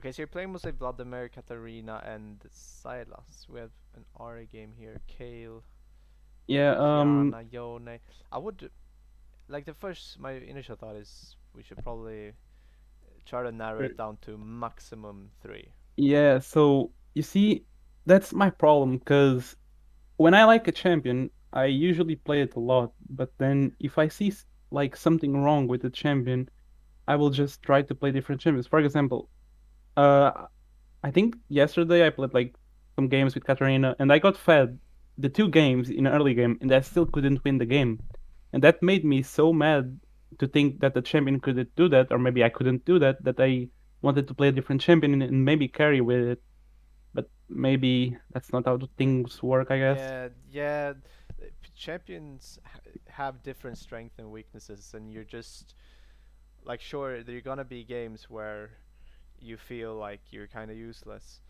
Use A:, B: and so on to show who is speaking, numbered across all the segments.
A: Okay, so you're playing mostly Vladimir, Katarina, and Silas. We have an Ari game here. Kale,
B: Yeah,
A: Kiana, Yone. I would like the first. My initial thought is we should probably try to narrow it down to maximum three.
B: yeah, so you see, that's my problem because when I like a champion, I usually play it a lot, but then if I see like something wrong with the champion, I will just try to play different champions. For example, uh I think yesterday I played like some games with Katarina and I got fed the two games in an early game and I still couldn't win the game. And that made me so mad to think that the champion couldn't do that, or maybe I couldn't do that, that I wanted to play a different champion and maybe carry with it. But maybe that's not how the things work, I guess.
A: Yeah, yeah. Champions have different strengths and weaknesses, and you're just like sure there are gonna be games where you feel like you're kind of useless.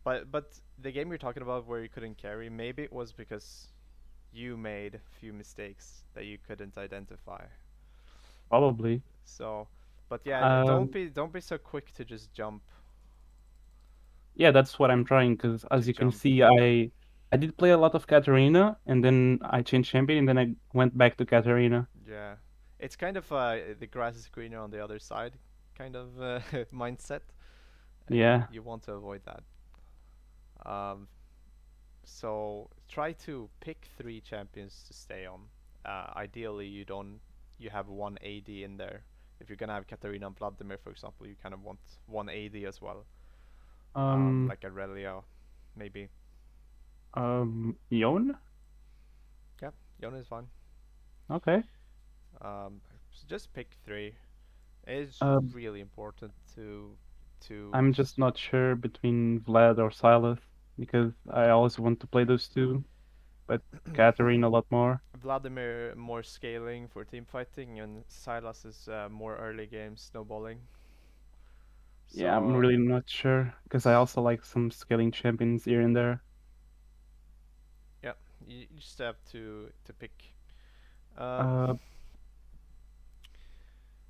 A: But the game you're talking about where you couldn't carry, maybe it was because you made a few mistakes that you couldn't identify.
B: Probably.
A: So, but yeah,
B: Um,
A: don't be so quick to just
B: yeah, that's what I'm trying because
A: to
B: as you can
A: jump.
B: see, I did play a lot of Katarina and then I changed champion and then I went back to Katarina.
A: Yeah, it's kind of the grass is greener on the other side kind of mindset, and
B: Yeah.
A: you want to avoid that. Um, so try to pick three champions to stay on. Ideally, you have one AD in there. If you're gonna have Katarina and Vladimir, for example, you kind of want one AD as well,
B: Um,
A: like Aurelia, maybe.
B: Yon?
A: Yeah, Yone is fine.
B: Okay.
A: So just pick three. It's
B: Um,
A: really important to
B: I'm just not sure between Vlad or Silas because I always want to play those two, but Katarina a lot more.
A: Vladimir more scaling for team fighting, and Silas is more early game snowballing.
B: Yeah, I'm
A: So
B: really not sure because I also like some scaling champions here and there.
A: yeah, you just have to pick. Um,
B: Uh,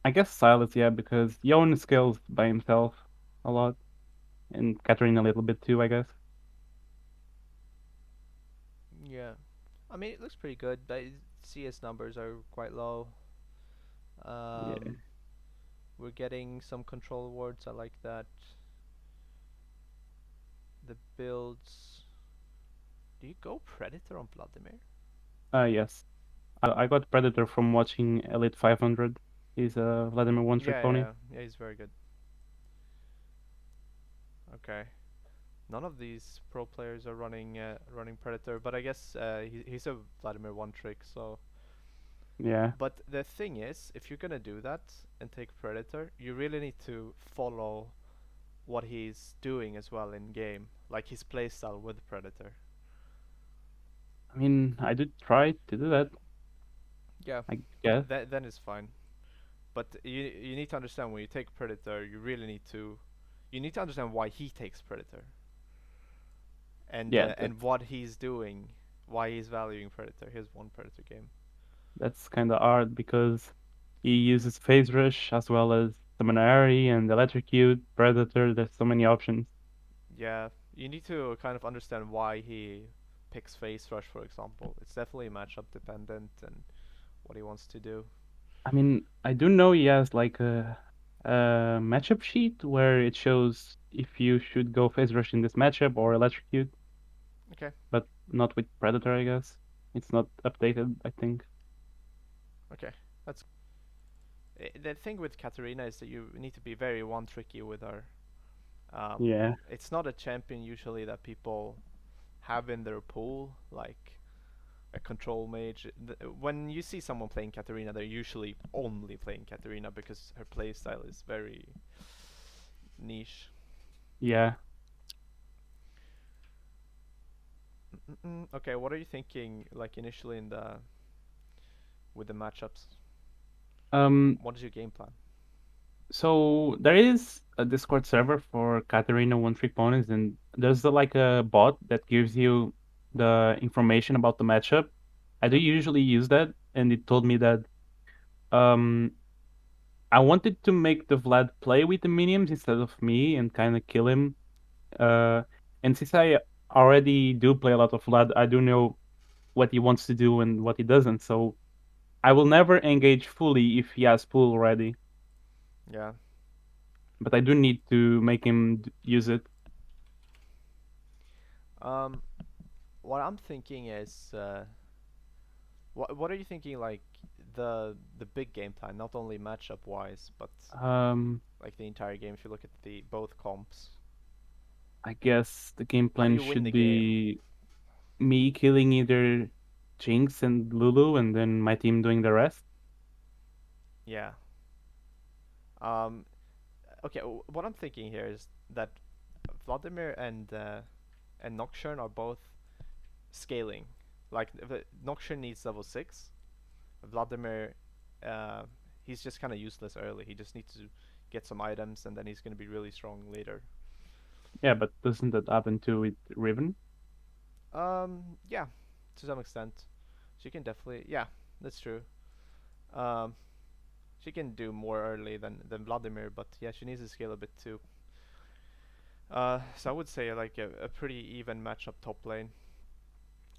B: I guess Silas, yeah, because Yon scales by himself a lot, and Katarina a little bit too, I guess.
A: yeah, I mean it looks pretty good, but CS numbers are quite low.
B: Yeah.
A: Um, we're getting some control awards. I like that. The builds. Do you go Predator on Vladimir?
B: Yes. I got Predator from watching Elite 500. He's a Vladimir one trick
A: Yeah,
B: pony.
A: yeah, yeah. He's very good. Okay. None of these pro players are running Predator, but I guess he's a Vladimir one trick. So,
B: Yeah.
A: but the thing is, if you're gonna do that and take Predator, you really need to follow what he's doing as well in game, like his playstyle with Predator.
B: I mean, I did try to do that,
A: Yeah,
B: I guess.
A: then it's fine. But you need to understand when you take Predator, you need to understand why he takes Predator
B: Yeah,
A: and what he's doing, why he's valuing Predator. Here's one Predator game.
B: that's kind of hard because he uses Phase Rush as well as Summonary and Electrocute, Predator. There's so many options.
A: Yeah, you need to kind of understand why he picks Face Rush, for example. It's definitely matchup dependent and what he wants to do.
B: I mean, I do know he has like a matchup sheet where it shows if you should go Phase Rush in this matchup or Electrocute,
A: Okay,
B: but not with Predator, I guess. It's not updated, I think.
A: okay, that's the thing with Katarina is that you need to be very one tricky with her.
B: Yeah.
A: It's not a champion usually that people have in their pool, like a control mage. When you see someone playing Katarina, they're usually only playing Katarina because her playstyle is very niche.
B: Yeah.
A: Okay, what are you thinking, like initially in the with the matchups?
B: Um,
A: What is your game plan?
B: so there is a Discord server for Katarina One Trick Ponies, and there's like a bot that gives you the information about the matchup. I do
A: Yeah.
B: usually use that, and it told me that um I wanted to make the Vlad play with the minions instead of me and kind of kill him. Uh, and since I already do play a lot of Vlad, I do know what he wants to do and what he doesn't. So I will never engage fully if he has pool already.
A: Yeah.
B: But I do need to make him use it.
A: Um, what I'm thinking is, what are you thinking like the big game plan, not only matchup wise, but
B: Um,
A: like the entire game. If you look at the both comps,
B: I guess the game
A: how do
B: plan
A: you win
B: should
A: the game?
B: be me killing either Jinx and Lulu, and then my team doing the rest.
A: Yeah. Um. Okay. What I'm thinking here is that Vladimir and Nocturne are both scaling. Like Nocturne needs level 6. Vladimir, uh, he's just kind of useless early. He just needs to get some items, and then he's gonna be really strong later.
B: Yeah, but doesn't that happen too with Riven?
A: Yeah, to some extent, she can definitely. Yeah, that's true. Um, she can do more early than Vladimir, but yeah, she needs to scale a bit too. So I would say like a pretty even matchup top lane,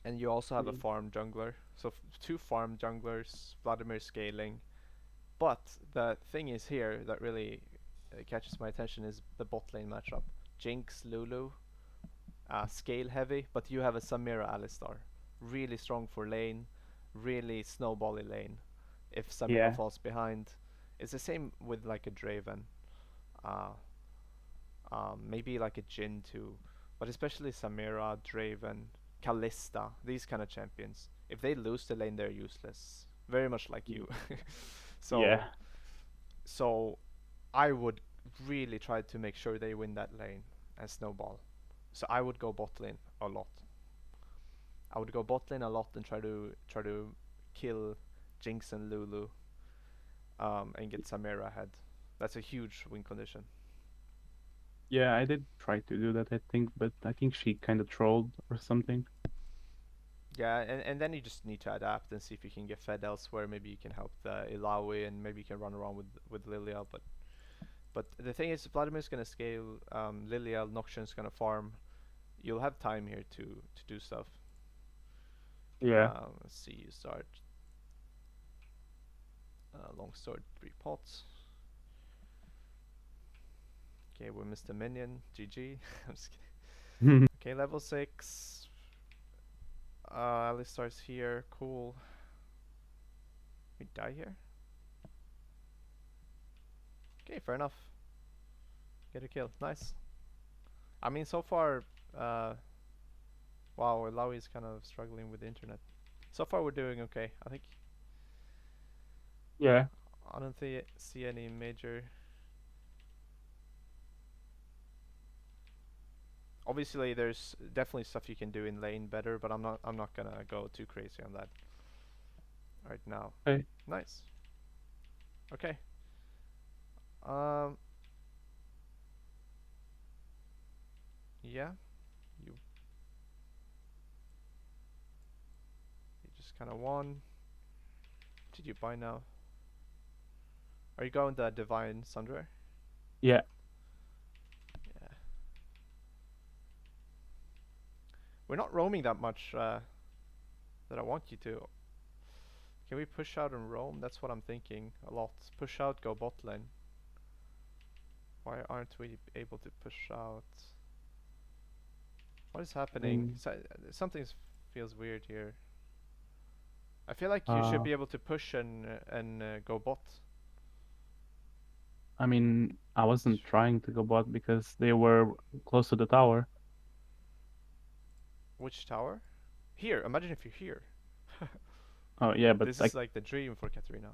A: and you also have a
B: Yeah.
A: farm jungler. So two farm junglers, Vladimir scaling. But the thing is here that really catches my attention is the bot lane matchup. Jinx, Lulu, scale heavy, but you have a Samira Alistar. Really strong for lane, really snowbally lane. If Samira
B: Yeah.
A: falls behind, it's the same with like a Draven. Uh, maybe like a Jhin too, but especially Samira, Draven, Kalista, these kind of champions. If they lose the lane, they're useless. Very much like you. so
B: Yeah.
A: so I would really try to make sure they win that lane and snowball. So I would go bot lane a lot. I would go bot lane a lot and try to kill Jinx and Lulu, and get Samira ahead. That's a huge win condition.
B: Yeah, I did try to do that, I think, but I think she kind of trolled or something.
A: Yeah, and then you just need to adapt and see if you can get fed elsewhere. Maybe you can help the Ilaoi, and maybe you can run around with Lilia. But the thing is, Vladimir's gonna scale. Lilia, Nocturne's gonna farm. You'll have time here to do stuff.
B: Yeah.
A: Let's see. You start long sword, 3 pots. Okay, we missed a minion. GG. I'm just kidding. Okay, level 6. Alistar's here. Cool. We die here. Okay, fair enough. Get a kill. Nice. I mean, so far, uh, wow, Lawi is kind of struggling with the internet. So far, we're doing okay. I think
B: Yeah.
A: I don't see any major. Obviously, there's definitely stuff you can do in lane better, but I'm not gonna go too crazy on that right now.
B: Okay.
A: Nice. Okay. Um. Yeah. You you just kind of won. Did you buy now? Are you going the Divine Sundra?
B: Yeah.
A: Yeah. We're not roaming that much that I want you to. Can we push out and roam? That's what I'm thinking a lot. Push out, go bot lane. Why aren't we able to push out? What is
B: I
A: happening?
B: mean,
A: Something feels weird here. I feel like you should
B: uh,
A: be able to push and go bot.
B: I wasn't trying to go bot because they were close to the tower.
A: Which tower? Here. Imagine if you're here.
B: Oh yeah, but
A: This is like the dream for Katarina.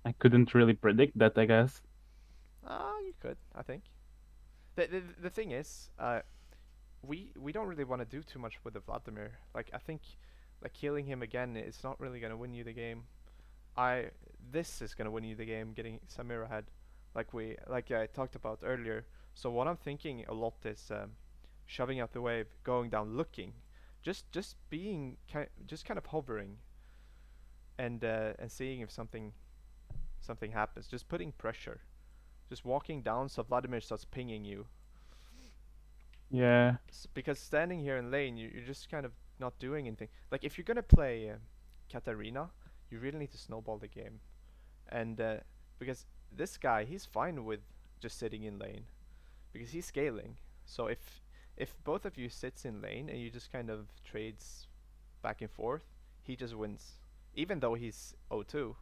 B: I couldn't really predict that, I guess.
A: You could. I think. The thing is, we don't really want to do too much with the Vladimir. Like I think, like killing him again is not really gonna win you the game. I This is gonna win you the game, getting Samir ahead, like I talked about earlier. So what I'm thinking a lot is shoving out the wave, going down, looking, just being just kind of hovering and seeing if something something happens. Just putting pressure, just walking down so Vladimir starts pinging you.
B: Yeah.
A: Because standing here in lane, you're just kind of not doing anything. Like if you're gonna play Katarina, you really need to snowball the game. And because this guy, he's fine with just sitting in lane because he's scaling. So if both of you sits in lane and you just kind of trades back and forth, he just wins. Even though he's O2,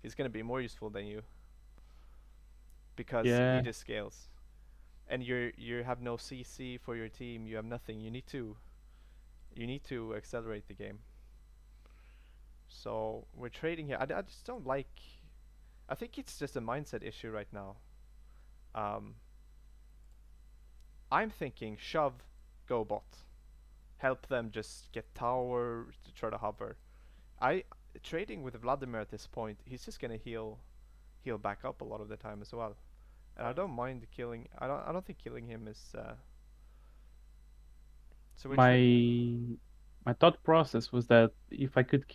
A: he's gonna be more useful than you because he
B: Yeah.
A: just scales. And you have no CC for your team. You have nothing. You need to accelerate the game. So we're trading here. I just don't like. I think it's just a mindset issue right now. Um, I'm thinking shove, go bot. Help them just get tower to try to hover. I trading with Vladimir at this point. He's just gonna heal back up a lot of the time as well. And I don't mind killing. I don't think killing him is. So we're
B: My my thought process was that if I could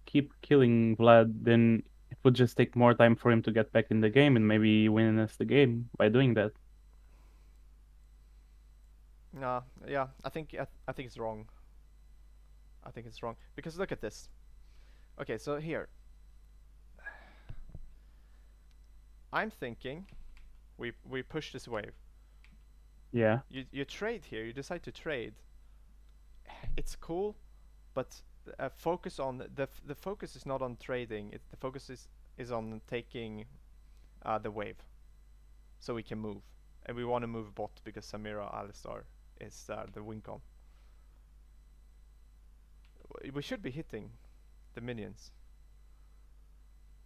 B: keep killing Vlad, then it would just take more time for him to get back in the game and maybe win us the game by doing that.
A: nah. Yeah. I think it's wrong. I think it's wrong because look at this. Okay, so here I'm thinking we push this wave.
B: Yeah.
A: You trade here. You decide to trade. It's cool, but focus on the focus is not on trading. The focus is on taking the wave, so we can move, and we want to move bot because Samira Alistar is the win con. We should be hitting the minions.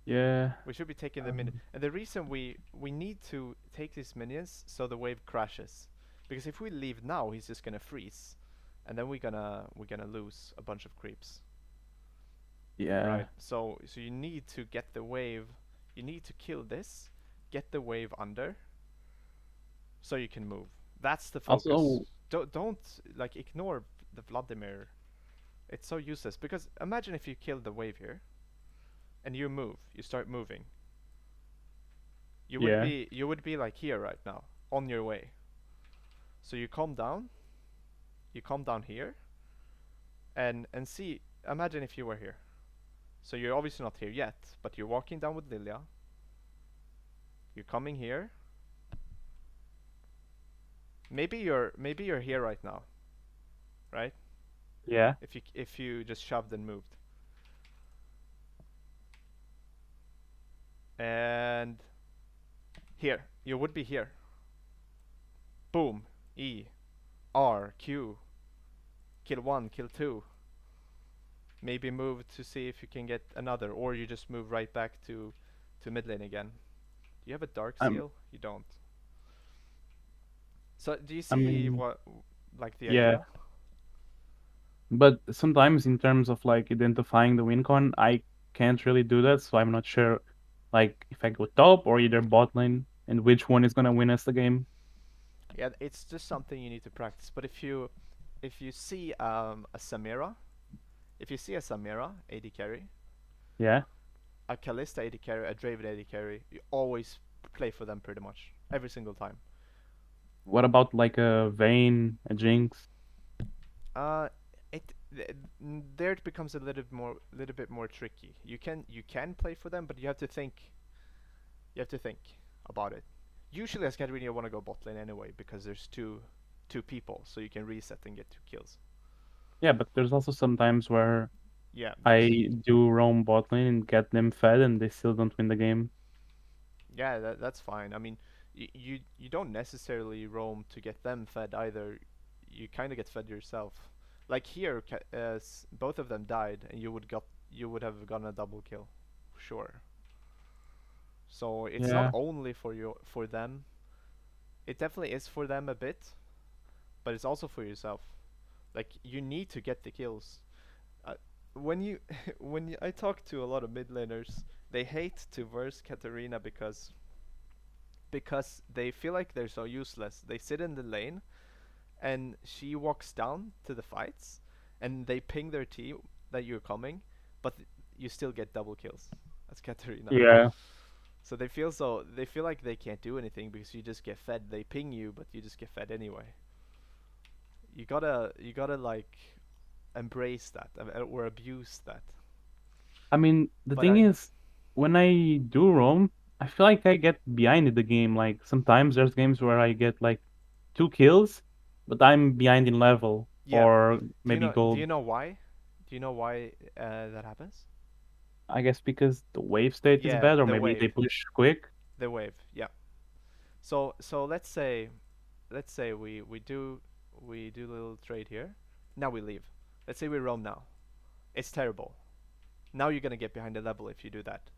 B: Yeah.
A: We should be taking the minion.
B: Um,
A: And the reason we need to take these minions so the wave crashes, because if we leave now, he's just gonna freeze, and then we're gonna lose a bunch of creeps.
B: yeah.
A: Right. So you need to get the wave. You need to kill this, get the wave under, so you can move. That's the focus.
B: Also,
A: Don't like ignore the Vladimir. It's so useless because imagine if you kill the wave here and you move, you start moving.
B: yeah.
A: You would be like here right now, on your way. So you come down here and see imagine if you were here. So you're obviously not here yet, but you're walking down with Lilia. You're coming here. Maybe you're here right now, right?
B: Yeah.
A: If you just shoved and moved. And here, you would be here. Boom. E R Q. Kill one, kill two. Maybe move to see if you can get another, or you just move right back to mid lane again. Do you have a dark
B: Um
A: seal? You don't. So do you
B: I
A: see
B: mean,
A: what like the
B: yeah.
A: idea?
B: But sometimes in terms of like identifying the win con, I can't really do that, so I'm not sure like if I go top or either bot lane and which one is gonna win us the game.
A: Yeah, it's just something you need to practice. But if you see a Samira, if you see a Samira AD carry,
B: Yeah.
A: a Kalista AD carry, a Draven AD carry, you always play for them pretty much every single time.
B: What about like a Vayne, a Jinx?
A: Uh, there it becomes little bit more tricky. You can play for them, but you have to think about it. Usually as Katarina you want to go bot lane anyway because there's two people, so you can reset and get 2 kills.
B: Yeah, but there's also some times where
A: Yeah, there's
B: I do roam bot lane and get them fed and they still don't win the game.
A: yeah that's fine. I mean, you don't necessarily roam to get them fed either. You kind of get fed yourself. Like here, both of them died, and you would have gotten a double kill, sure. So it's not
B: Yeah.
A: only for them. It definitely is for them a bit, but it's also for yourself. Like you need to get the kills. Uh, when you I talk to a lot of mid laners, they hate to verse Katarina because they feel like they're so useless. They sit in the lane and she walks down to the fights and they ping their team that you're coming, but you still get double kills. as Katarina.
B: Yeah.
A: So they feel like they can't do anything because you just get fed. They ping you, but you just get fed anyway. You gotta like embrace that or abuse that.
B: I mean, the
A: But
B: thing
A: I
B: is, when I do roam, I feel like I get behind in the game. Like sometimes there's games where I get like 2 kills, but I'm behind in level
A: yeah.
B: or maybe
A: Do you
B: gold.
A: know why? Do you know why that happens?
B: I guess because the wave state is
A: Yeah,
B: bad, or maybe they push quick.
A: the wave. Yeah. So let's say we do a little trade here. Now we leave. Let's say we roam now. It's terrible. Now you're gonna get behind the level if you do that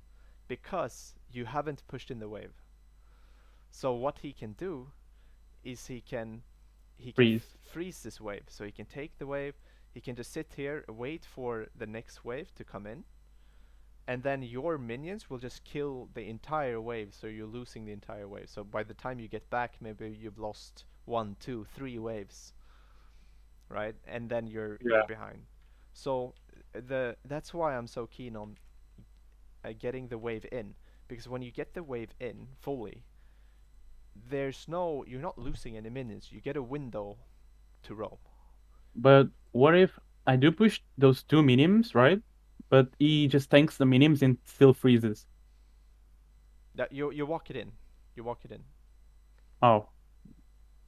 A: because you haven't pushed in the wave. So what he can do is he can
B: Freeze.
A: freeze this wave. So he can take the wave. He can just sit here, wait for the next wave to come in, and then your minions will just kill the entire wave. So you're losing the entire wave. So by the time you get back, maybe you've lost one, two, three waves, right? And then you're
B: Yeah.
A: behind. So the that's why I'm so keen on getting the wave in, because when you get the wave in fully, you're not losing any minions. You get a window to roam.
B: But what if I do push those 2 minims, right? But he just tanks the minims and still freezes.
A: That you walk it in. You walk it in.
B: Oh,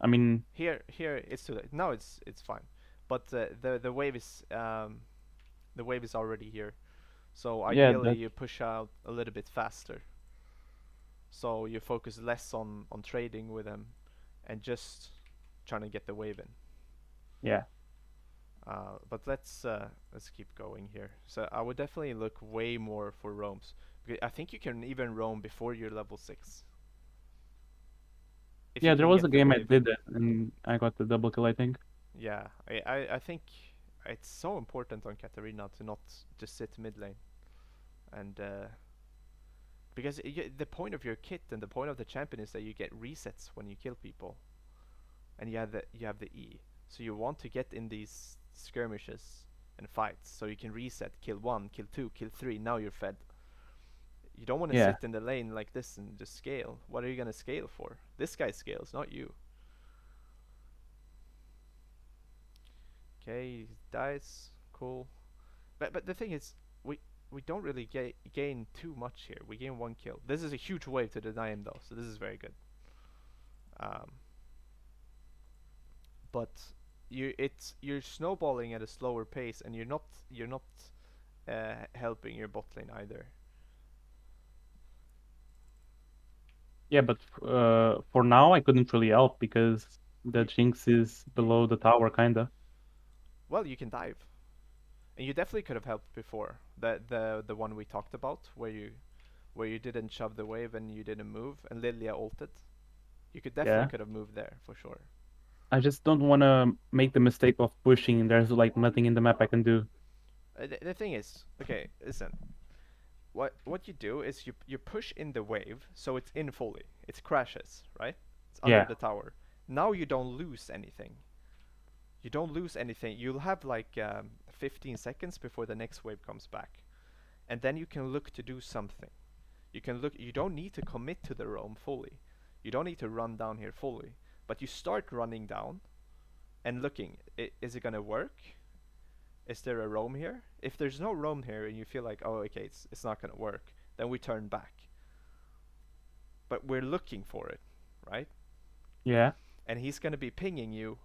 B: I mean,
A: Here it's too late. No, it's fine. But the wave is already here. So
B: yeah,
A: ideally
B: that
A: you push out a little bit faster. So you focus less on trading with them and just trying to get the wave in.
B: yeah.
A: But let's keep going here. So I would definitely look way more for roams. I think you can even roam before you're level 6 if you
B: Yeah, there
A: can
B: was a
A: get the
B: game I
A: wave in.
B: did that and I got the double kill, I think.
A: Yeah, I think it's so important on Katarina to not just sit mid lane and because the point of your kit and the point of the champion is that you get resets when you kill people, and you have the E. So you want to get in these skirmishes and fights so you can reset, kill one, kill two, kill three. Now you're fed. You don't want to
B: Yeah.
A: sit in the lane like this and just scale. What are you gonna scale for? This guy scales, not you. Okay, he dies. Cool. But the thing is, we don't really gain too much here. We gain 1 kill. This is a huge wave to deny him though, so this is very good. Um, but you're snowballing at a slower pace, and you're not helping your bot lane either.
B: Yeah, but for now I couldn't really help because the
A: You,
B: Jinx is
A: you
B: below the tower, kinda.
A: well, you can dive, and you definitely could have helped before. The one we talked about, where you didn't shove the wave and you didn't move, and Lilia ulted. You could definitely
B: Yeah.
A: could have moved there for sure.
B: I just don't want to make the mistake of pushing and there's like nothing in the map I can do.
A: The thing is, okay, listen. What you do is you push in the wave, so it's in fully. It crashes, right? It's under
B: Yeah.
A: the tower. Now you don't lose anything. You don't lose anything. You'll have like 15 seconds before the next wave comes back, and then you can look to do something. You can look. You don't need to commit to the roam fully. You don't need to run down here fully, but you start running down and looking. Is it gonna work? Is there a roam here? If there's no roam here and you feel like, oh, okay, it's not gonna work, then we turn back. But we're looking for it, right?
B: Yeah.
A: And he's gonna be pinging you,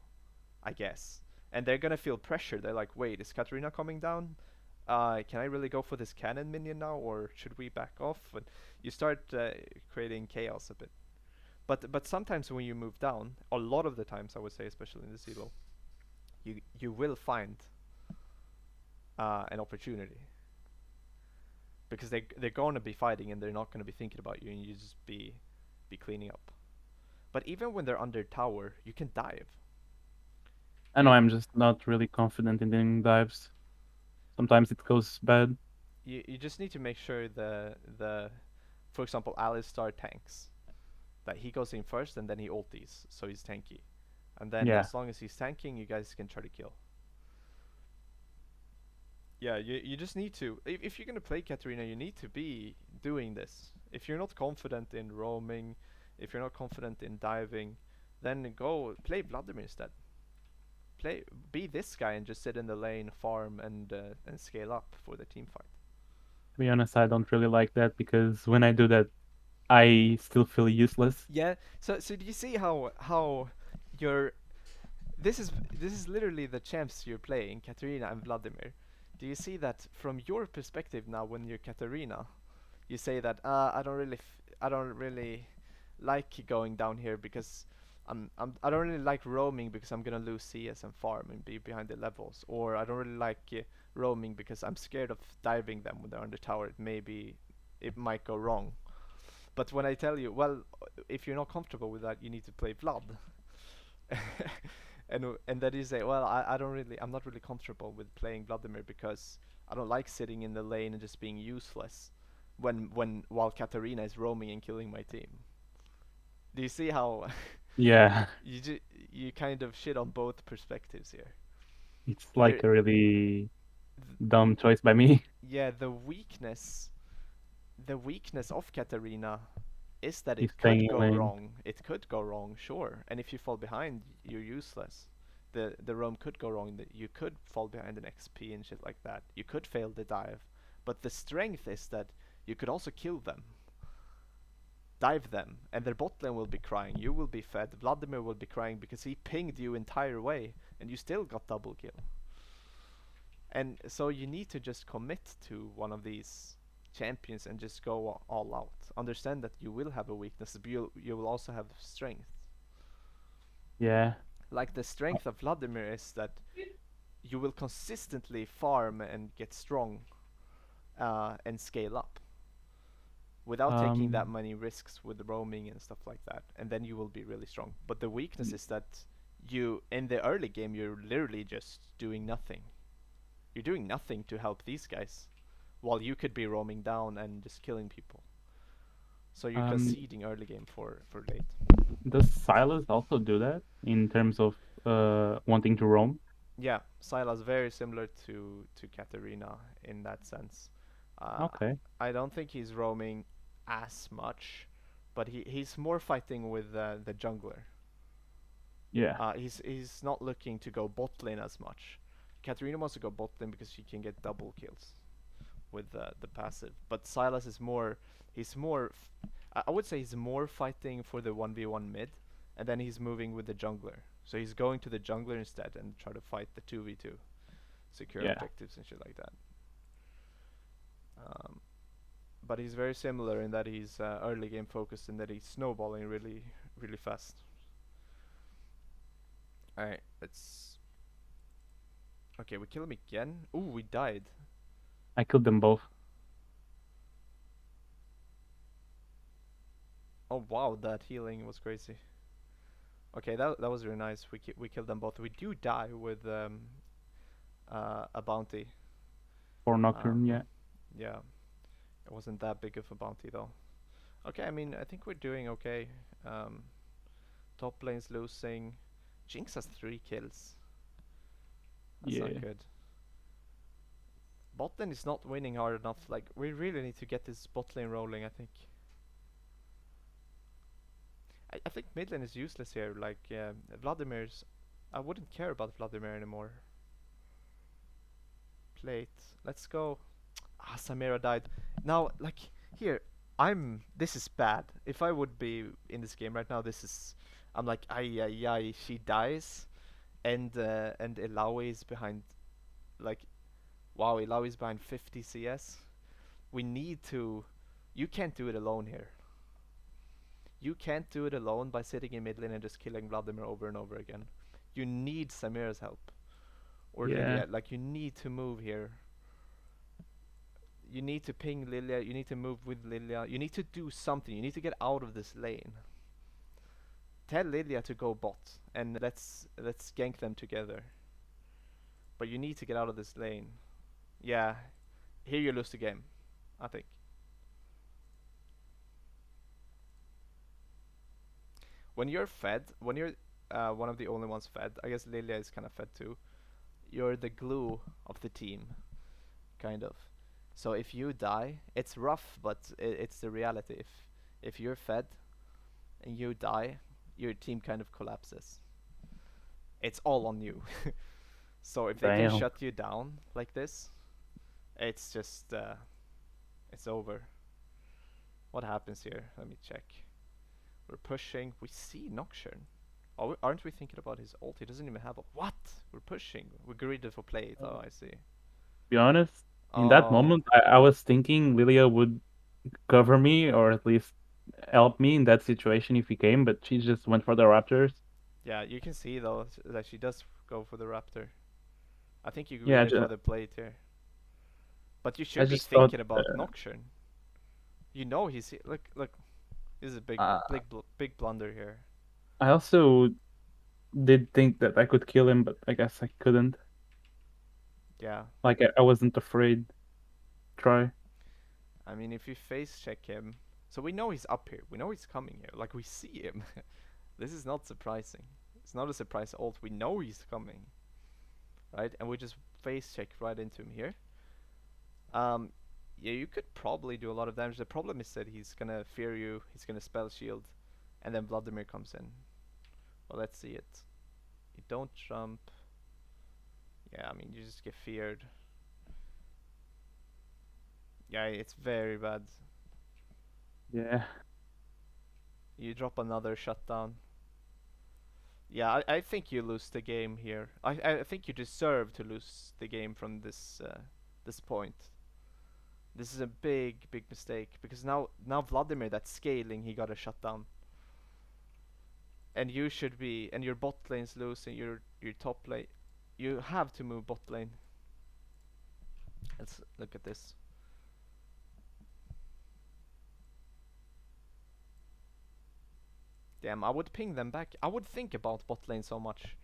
A: I guess. And they're gonna feel pressure. They're like, wait, is Katarina coming down? Can I really go for this cannon minion now, or should we back off? And you start creating chaos a bit. But sometimes when you move down, a lot of the times I would say, especially in the silo, you will find an opportunity because they're going to be fighting and they're not going to be thinking about you, and you just be cleaning up. But even when they're under tower, you can dive.
B: I know
A: You
B: I'm just not really confident in doing dives. Sometimes it goes bad.
A: you just need to make sure the for example Alistar tanks that he goes in first and then he ulties, so he's tanky. And then
B: Yeah.
A: as long as he's tanking, you guys can try to kill. Yeah, you just need to. If you're gonna play Katarina, you need to be doing this. If you're not confident in roaming, if you're not confident in diving, then go play Vladimir instead. Play, be this guy and just sit in the lane, farm, and scale up for the team fight.
B: To be honest, I don't really like that because when I do that, I still feel useless.
A: Yeah. So do you see how you're this is literally the champs you're playing, Katarina and Vladimir. Do you see that from your perspective now when you're Katarina? You say that I don't really like going down here because I don't really like roaming because I'm gonna lose CS and farm and be behind the levels, or I don't really like roaming because I'm scared of diving them when they're under tower. Maybe it might go wrong. But when I tell you, well, if you're not comfortable with that, you need to play Vlad. And then you say, well, I'm not really comfortable with playing Vladimir because I don't like sitting in the lane and just being useless when while Katarina is roaming and killing my team. Do you see how
B: Yeah,
A: you you kind of shit on both perspectives here?
B: it's
A: There,
B: like a really dumb choice by me.
A: yeah, the weakness of Katarina is that
B: He's
A: it could
B: staying in
A: go
B: lane.
A: wrong. It could go wrong, sure. And if you fall behind, you're useless. The roam could go wrong. That you could fall behind an XP and shit like that. You could fail the dive. But the strength is that you could also kill them, dive them, and their bot lane will be crying. You will be fed. Vladimir will be crying because he pinged you entire way, and you still got double kill. And so you need to just commit to one of these champions and just go all out. Understand that you will have a weakness, but you will also have strength.
B: Yeah.
A: Like the strength of Vladimir is that you will consistently farm and get strong and scale up without taking that
B: Um.
A: many risks with the roaming and stuff like that, and then you will be really strong. But the weakness is that you in the early game you're literally just doing nothing. You're doing nothing to help these guys, while you could be roaming down and just killing people. So you're
B: Um.
A: conceding early game for late.
B: Does Silas also do that in terms of wanting to roam?
A: Yeah, Syla's very similar to Katarina in that sense. Uh,
B: Okay.
A: I don't think he's roaming as much, but he's more fighting with the jungler.
B: Yeah.
A: He's not looking to go bot lane as much. Katarina wants to go bot lane because she can get double kills with the passive. But Silas is more. He's more. I would say he's more fighting for the 1v1 mid, and then he's moving with the jungler. So he's going to the jungler instead and try to fight the 2v2, secure
B: Yeah.
A: objectives and shit like that. Um, but he's very similar in that he's early game focused and that he's snowballing really fast. All right, let's. Okay, we kill him again. Ooh, we died.
B: I killed them both.
A: Oh wow, that healing was crazy. Okay, that was really nice. We killed them both. We do die with a bounty.
B: For
A: Um,
B: Nocturne, yeah.
A: yeah, it wasn't that big of a bounty though. Okay, I mean I think we're doing okay. Um, top lane's losing. Jinx has 3 kills. That's not
B: Yeah.
A: good. Bot lane is not winning hard enough. Like we really need to get this bot lane rolling. I think. I think mid lane is useless here. Like Vladimir's. I wouldn't care about Vladimir anymore. Plate. Let's go. Ah, Samira died. Now, like, here, this is bad. If I would be in this game right now, this is. I'm like, ay, ay, ay, she dies. And Ilaoi is behind, like, wow, Ilaoi is behind 50 CS. We need to. You can't do it alone here. You can't do it alone by sitting in mid lane and just killing Vladimir over and over again. You need Samira's help. Or
B: Yeah.
A: Lilia. Like, you need to move here. You need to ping Lilia, you need to move with Lilia, you need to do something, you need to get out of this lane. Tell Lilia to go bot and let's gank them together. But you need to get out of this lane. Yeah, here you lose the game, I think. When you're fed, when you're one of the only ones fed, I guess Lilia is kind of fed too. You're the glue of the team. kind of. So if you die, it's rough, but it's the reality. If you're fed and you die, your team kind of collapses. It's all on you. So if they can
B: Damn.
A: shut you down like this, it's just it's over. What happens here? Let me check. We're pushing. We see Nocturne. Aren't we thinking about his ult? He doesn't even have a what? We're pushing. We're greedy for plate. Oh, I see.
B: Be honest, in that
A: Oh,
B: moment, I was thinking Lilia would cover me or at least help me in that situation if he came, but she just went for the Raptors.
A: yeah. You can see though that she does go for the Raptor. I think you
B: Yeah,
A: greedy for the plate here, but you
B: I
A: should be
B: just thought,
A: thinking about Nocturne. You know look look. This is a
B: uh,
A: big blunder here.
B: I also did think that I could kill him, but I guess I couldn't.
A: Yeah.
B: Like I wasn't afraid. Try.
A: I mean, if you face check him, so we know he's up here. We know he's coming here. Like we see him. This is not surprising. It's not a surprise ult. We know he's coming, right? And we just face check right into him here. Um, yeah, you could probably do a lot of damage. The problem is that he's gonna fear you. He's gonna spell shield, and then Vladimir comes in. Well, let's see it. You don't jump. Yeah, I mean, you just get feared. Yeah, it's very bad.
B: Yeah.
A: You drop another shutdown. Yeah, I think you lose the game here. I think you deserve to lose the game from this point. This is a big mistake because now Vladimir that's scaling he got a shutdown. And you should be and your bot lane's losing, your top lane. You have to move bot lane. Let's look at this. Damn, I would ping them back. I would think about bot lane so much.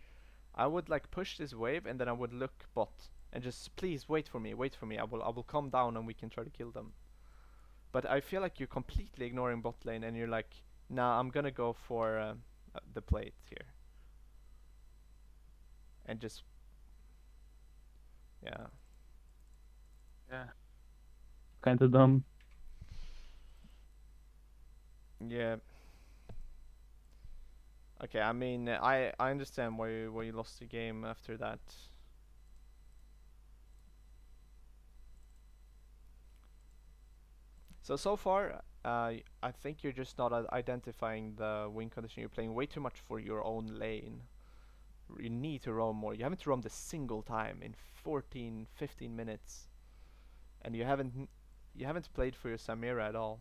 A: I would like push this wave and then I would look bot and just please wait for me, wait for me. I will come down and we can try to kill them. But I feel like you're completely ignoring bot lane and you're like, nah, I'm gonna go for the plate here and just yeah.
B: Yeah. Kind of dumb.
A: Yeah. Okay, I mean I understand why you lost the game after that. So far, I think you're just not identifying the win condition. You're playing way too much for your own lane. You need to roam more. You haven't roamed a single time in 14, 15 minutes, and you haven't played for your Samira at all.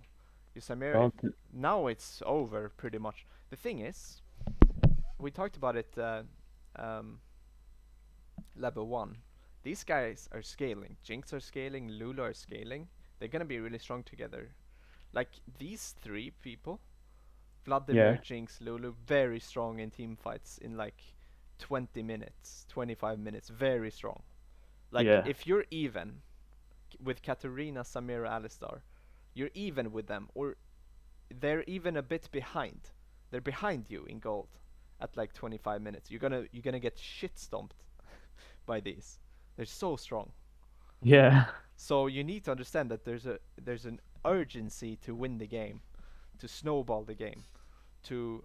A: Your Samira, if
B: Well,
A: now it's over pretty much. The thing is, we talked about it um, level one. These guys are scaling. Jinx are scaling. Lulu are scaling. They're gonna be really strong together. Like these three people, Vladimir,
B: yeah.
A: Jinx, Lulu, very strong in team fights in like 20 minutes, 25 minutes, very strong. Like
B: Yeah.
A: if you're even with Katarina, Samira, Alistar, you're even with them, or they're even a bit behind. They're behind you in gold at like 25 minutes. You're gonna get shit stomped by these. They're so strong.
B: Yeah.
A: So you need to understand that there's an urgency to win the game, to snowball the game, to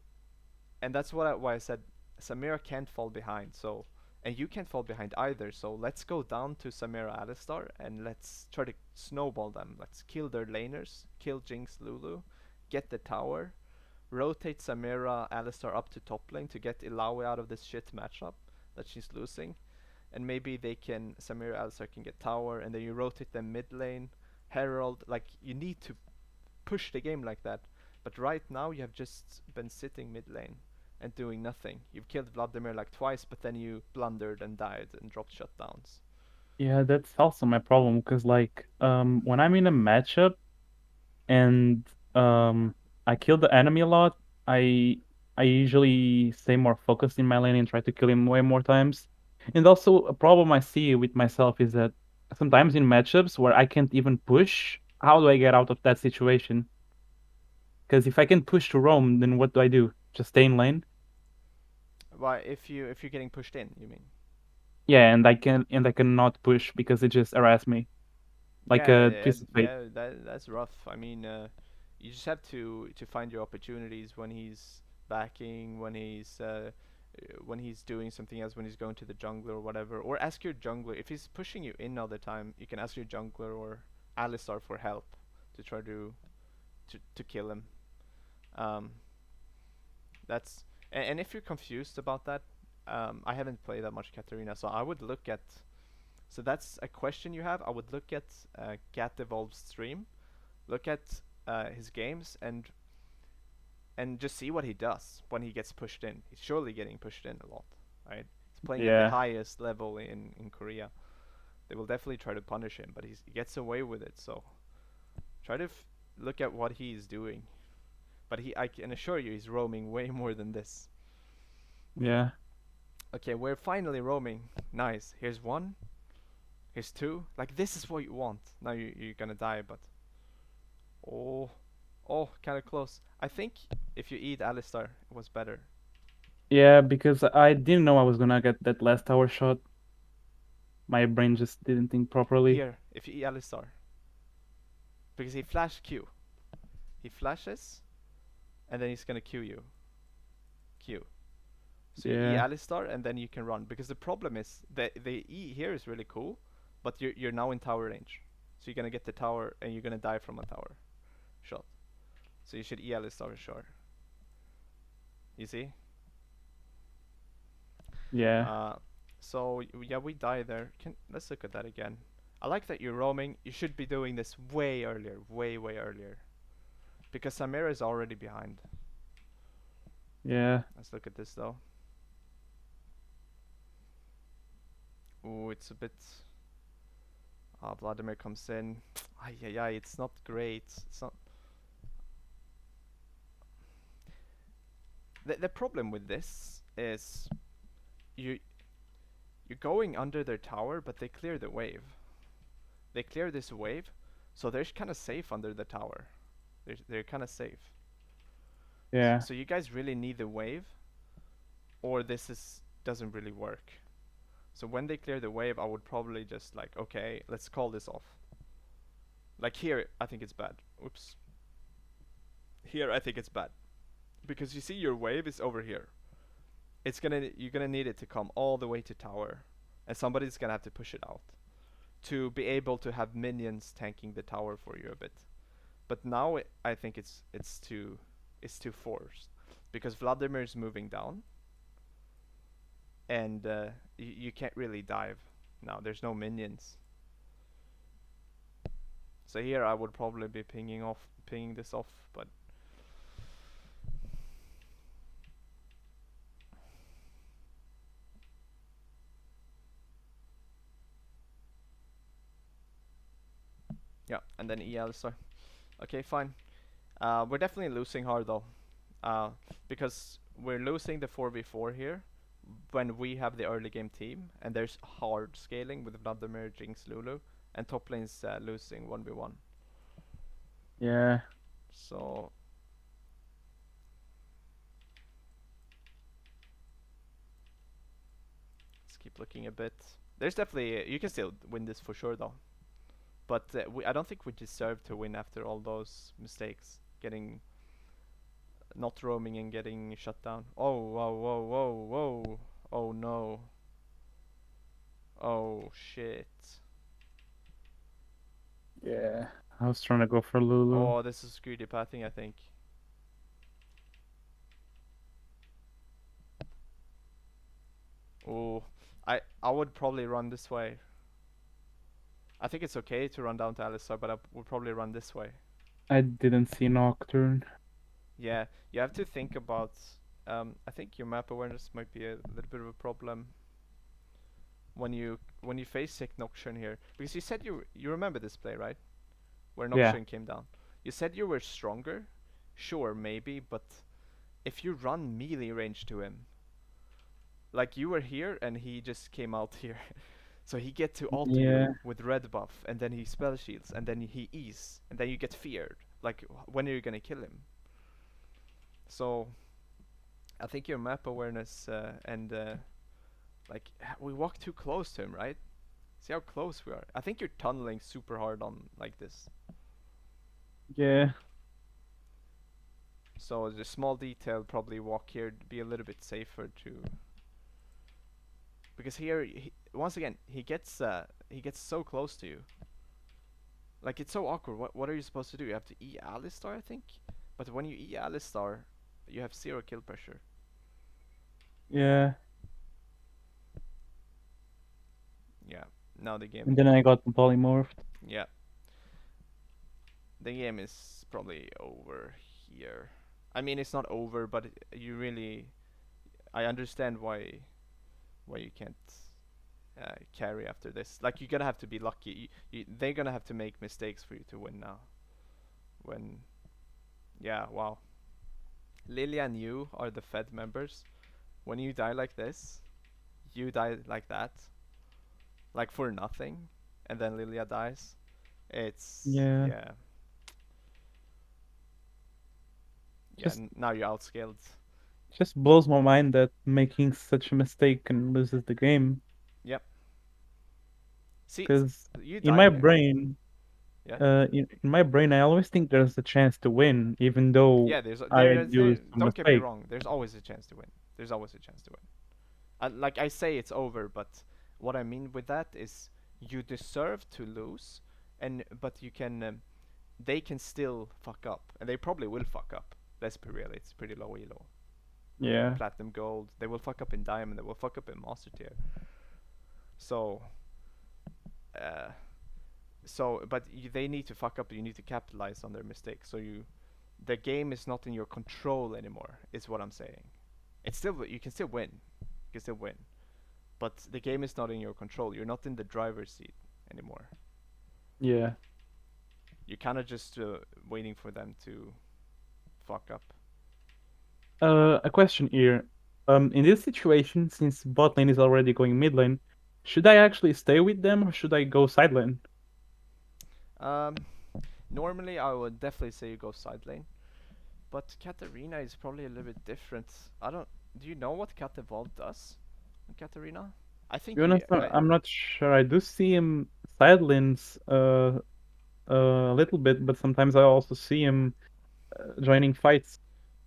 A: and that's why I said Samira can't fall behind. So and you can't fall behind either. So let's go down to Samira Alistar and let's try to snowball them. Let's kill their laners, kill Jinx Lulu, get the tower, rotate Samira Alistar up to top lane to get Illaoi out of this shit matchup that she's losing. And maybe they can Samira Alistar can get tower and then you rotate them mid lane, Herald, like you need to push the game like that. But right now you have just been sitting mid lane and doing nothing. You've killed Vladimir like twice, but then you blundered and died and dropped shutdowns.
B: Yeah, that's also my problem because like when I'm in a matchup and I kill the enemy a lot, I I usually stay more focused in my lane and try to kill him way more times. And also a problem I see with myself is that sometimes in matchups where I can't even push, how do I get out of that situation? Because if I can push to roam, then what do I do? Just stay in lane?
A: Why, if you're getting pushed in, you mean?
B: Yeah, and I cannot push because it just harass me. like
A: Yeah,
B: a
A: yeah,
B: piece of fate.
A: yeah. That's rough. I mean, you just have to find your opportunities when he's backing, when he's doing something else, when he's going to the jungler or whatever. Or ask your jungler if he's pushing you in all the time. You can ask your jungler or Alistar for help to try to kill him. Um, that's and if you're confused about that, I haven't played that much Katarina, so I would look at. So that's a question you have. I would look at Gat Evolve's stream, look at his games, and just see what he does when he gets pushed in. He's surely getting pushed in a lot, right? He's playing at the
B: Yeah,
A: highest level in Korea. They will definitely try to punish him, but he gets away with it. So try to look at what he's doing. But I can assure you, he's roaming way more than this.
B: yeah,
A: Okay, we're finally roaming. Nice. Here's one. Here's two. Like this is what you want. Now you're gonna die, but oh, oh, kind of close. I think if you eat Alistar, it was better.
B: yeah. Because I didn't know I was gonna get that last tower shot. My brain just didn't think properly.
A: Here, if you eat Alistar, because he flash Q. He flashes, and then he's gonna Q you. Q. So you E
B: Yeah,
A: Alistar, and then you can run. Because the problem is the E here is really cool, but you're now in tower range. So you're gonna get the tower, and you're gonna die from a tower shot. So you should E Alistar, sure. You see?
B: yeah,
A: Uh, so yeah, we die there. Let's look at that again. I like that you're roaming. You should be doing this way earlier, way earlier, because Samira is already behind.
B: yeah,
A: Let's look at this though. Ooh, it's a bit. Vladimir comes in. Ay, ay, ay, it's not great. It's not. The problem with this is you you're going under their tower, but they clear the wave. They clear this wave, so they're kind of safe under the tower. They're kind of safe.
B: yeah,
A: So you guys really need the wave, or this is doesn't really work. So when they clear the wave, I would probably just like, okay, let's call this off. Like here, I think it's bad. Oops. Here, I think it's bad because you see your wave is over here. You're gonna need it to come all the way to tower, and somebody's gonna have to push it out to be able to have minions tanking the tower for you a bit. But now I think it's too forced because Vladimir is moving down, and you can't really dive now. There's no minions. So here I would probably be pinging this off, but yeah, and then EL. So okay, fine. We're definitely losing hard though, uh, because we're losing the 4v4 here when we have the early game team, and there's hard scaling with Vladimir, Jinx, Lulu, and top lane's losing 1v1.
B: yeah.
A: So let's keep looking a bit. There's definitely you can still win this for sure though, but I don't think we deserve to win after all those mistakes, getting not roaming and getting shut down. Oh, whoa, whoa, whoa, whoa. Oh no. Oh shit.
B: Yeah. I was trying to go for Lulu.
A: Oh, this is greedy pathing, I think. Oh, I would probably run this way. I think it's okay to run down to Alistar, but I would probably run this way.
B: I didn't see Nocturne.
A: Yeah, you have to think about. I think your map awareness might be a little bit of a problem when you face sick Nocturne here, because you said you remember this play, right? Where
B: Yeah.
A: Nocturne came down. You said you were stronger. Sure, maybe, but if you run melee range to him, like you were here and he just came out here, so he get to alter you
B: Yeah.
A: with red buff, and then he spell shields, and then he E's, and then you get feared. Like when are you gonna kill him? So I think your map awareness and like we walked too close to him, right? See how close we are. I think you're tunneling super hard on like this.
B: Yeah.
A: So the small detail probably walk here to be a little bit safer to because here once again he gets so close to you. Like it's so awkward. What are you supposed to do? You have to E Alistar, I think. But when you E Alistar, you have zero kill pressure.
B: Yeah.
A: Yeah. Now the game.
B: And then I got polymorphed.
A: Yeah. The game is probably over here. I mean, it's not over, but you really. I understand why you can't carry after this. Like you're gonna have to be lucky. They're gonna have to make mistakes for you to win now. When yeah, wow. Lilia and you are the Fed members. When you die like this, you die like that, like for nothing, and then Lilia dies. It's
B: Yeah.
A: yeah, yeah.
B: Just
A: Now you're outscaled.
B: just blows my mind that making such a mistake can loses the game.
A: Yep. See,
B: Because
A: you
B: in
A: died
B: my
A: here.
B: brain,
A: Yeah.
B: in my brain, I always think there's a chance to win, even though
A: Yeah. There's
B: I
A: there.
B: do some
A: Don't get me
B: mistake.
A: wrong. There's always a chance to win. There's always a chance to win. Like I say, it's over, but what I mean with that is you deserve to lose, and but you can. They can still fuck up, and they probably will fuck up. Let's be real. It's pretty low elo in
B: Yeah.
A: platinum gold. They will fuck up in diamond. They will fuck up in master tier. So, uh, but they need to fuck up. You need to capitalize on their mistakes. So the game is not in your control anymore. Is what I'm saying. It's still you can still win. You can still win, but the game is not in your control. You're not in the driver's seat anymore.
B: Yeah.
A: You're kind of just waiting for them to fuck up.
B: A question here. In this situation, since bot lane is already going mid lane, should I actually stay with them or should I go side lane?
A: Um, Normally I would definitely say you go side lane, but Katarina is probably a little bit different. I don't. Do you know what Cat Evolve does on Katarina? I
B: To be
A: think you.
B: honest, I'm not sure. I do see him side lanes a little bit, but sometimes I also see him joining fights.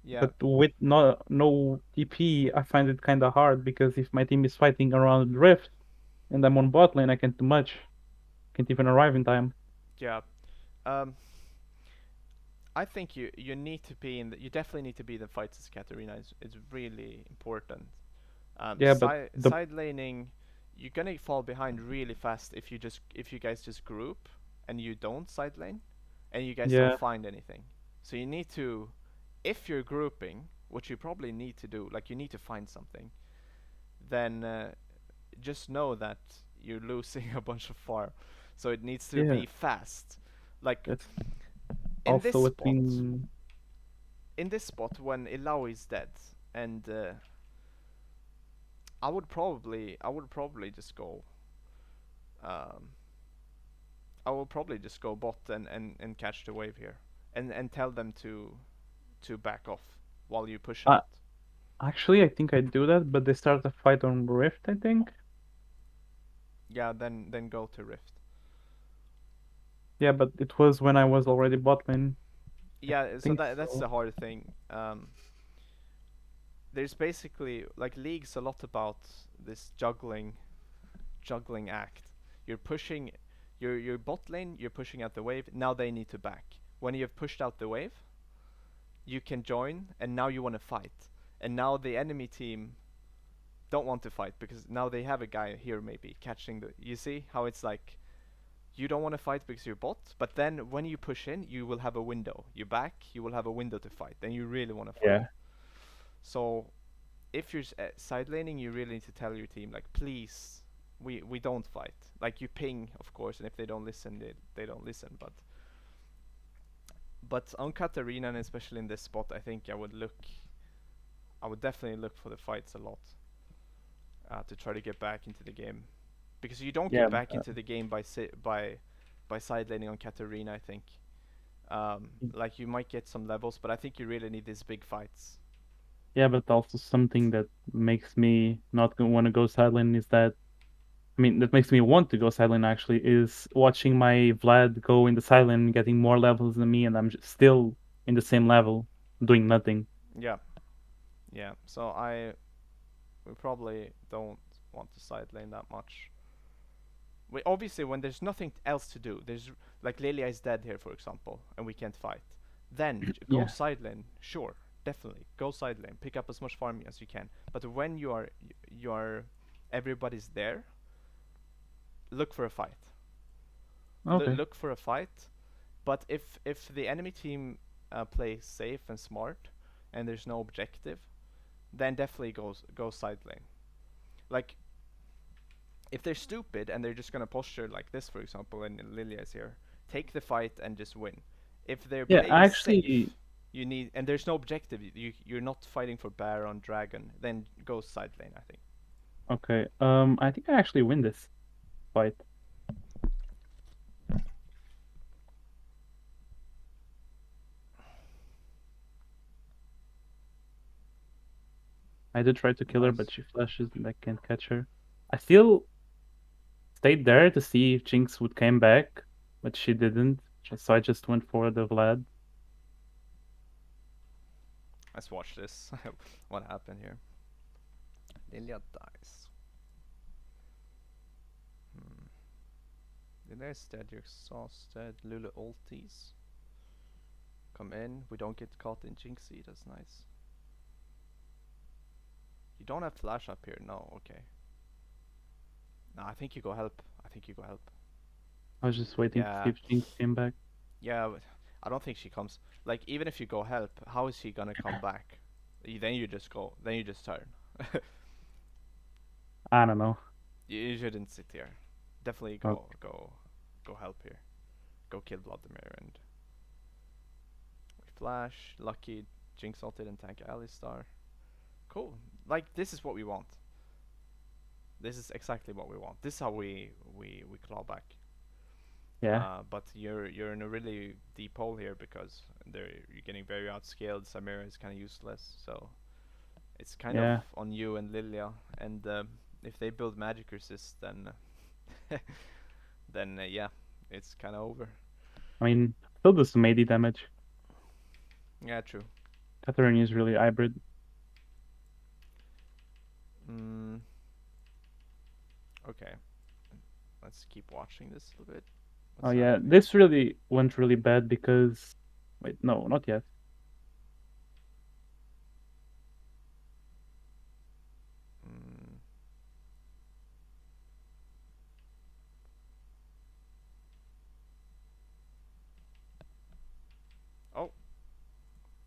A: Yeah,
B: But with no TP, I find it kind of hard because if my team is fighting around Rift and I'm on bot lane, I can't do much. Can't even arrive in time.
A: yeah. Um, I think you need to be in. You definitely need to be in the fights as Katarina. It's really important.
B: Yeah, but the
A: Side laning, you're gonna fall behind really fast if you guys just group and you don't side lane, and you guys don't
B: yeah,
A: find anything. So you need to, if you're grouping, which you probably need to do, like you need to find something, then just know that you're losing a bunch of farm. So it needs to
B: yeah,
A: be fast. Like
B: that's
A: in this
B: also a
A: spot,
B: thing.
A: when Ilau is dead, and I would probably just go um, I will probably just go bot and catch the wave here, and tell them to back off while you push
B: Uh,
A: out.
B: Actually, I think I do that, but they start a fight on Rift, I think.
A: Yeah, then go to Rift.
B: Yeah, but it was when I was already bot lane. I
A: Yeah, so
B: think
A: that's
B: so.
A: the hard thing. There's basically like League's a lot about this juggling act. You're pushing your bot lane, you're pushing out the wave. Now they need to back. When you've pushed out the wave, you can join, and now you want to fight. And now the enemy team don't want to fight because now they have a guy here maybe catching the. You see how it's like you don't want to fight because you're bot, but then when you push in, you will have a window. You back, you will have a window to fight, and you really want to fight.
B: Yeah,
A: So if you're side laning, you really need to tell your team like, please, we don't fight. Like you ping, of course, and if they don't listen, they don't listen. But on Katarina, and especially in this spot, I think I would definitely look for the fights a lot to try to get back into the game, because you don't
B: yeah,
A: get back into the game by side laning on Katarina. I think like you might get some levels, but I think you really need these big fights.
B: yeah, but also something that makes me not want to go side lane is that I mean, that makes me want to go silent actually is watching my Vlad go in the silent, getting more levels than me, and I'm just still in the same level, doing nothing.
A: Yeah, yeah. So we probably don't want to side lane that much. We obviously when there's nothing else to do, there's like Lilia is dead here for example, and we can't fight. Then go
B: Yeah.
A: side lane, sure, definitely go side lane, pick up as much farming as you can. But when you are everybody's there, look for a fight.
B: Okay.
A: Look for a fight. But if the enemy team plays safe and smart, and there's no objective, then definitely go side lane. Like if they're stupid and they're just gonna posture like this, for example, and Lilia is here, take the fight and just win. If they're
B: Yeah,
A: playing
B: I actually
A: safe, you need and there's no objective. You're not fighting for Baron Dragon. Then go side lane. I think.
B: okay. I think I actually win this fight. I did try to kill her, but
A: Nice.
B: she flashes and I can't catch her. I still stayed there to see if Jinx would come back, but she didn't. So I just went for the Vlad.
A: Let's watch this. What happened here? Lilia dies. Hmm. Lilia is dead. You're exhausted. Lulu ulties. Come in. We don't get caught in Jinxie. That's nice. You don't have flash up here. No. Okay. No, I think you go help. I think you go help.
B: I was just waiting to see
A: Yeah.
B: if Jinx came back.
A: Yeah, but I don't think she comes. Like, even if you go help, how is she gonna come back? Then you just go. Then you just turn.
B: I don't know.
A: You shouldn't sit here. Definitely
B: Okay.
A: go help here. Go kill Vladimir and we flash. Lucky Jinx ulted and tank Alistar. Cool. Like this is what we want. This is exactly what we want. This is how we claw back.
B: Yeah.
A: But you're in a really deep hole here because you're getting very outscaled. Samira is kind of useless, so it's kind of
B: Yeah.
A: on you and Lilia. And if they build magic resist, then then yeah, it's kind of over.
B: I mean, still do some AD damage.
A: Yeah, true.
B: Katarina is really hybrid.
A: Mm, okay, let's keep watching this a little bit.
B: Oh
A: What's
B: yeah,
A: happening?
B: this really went really bad because wait, no, not yet.
A: Mm, oh,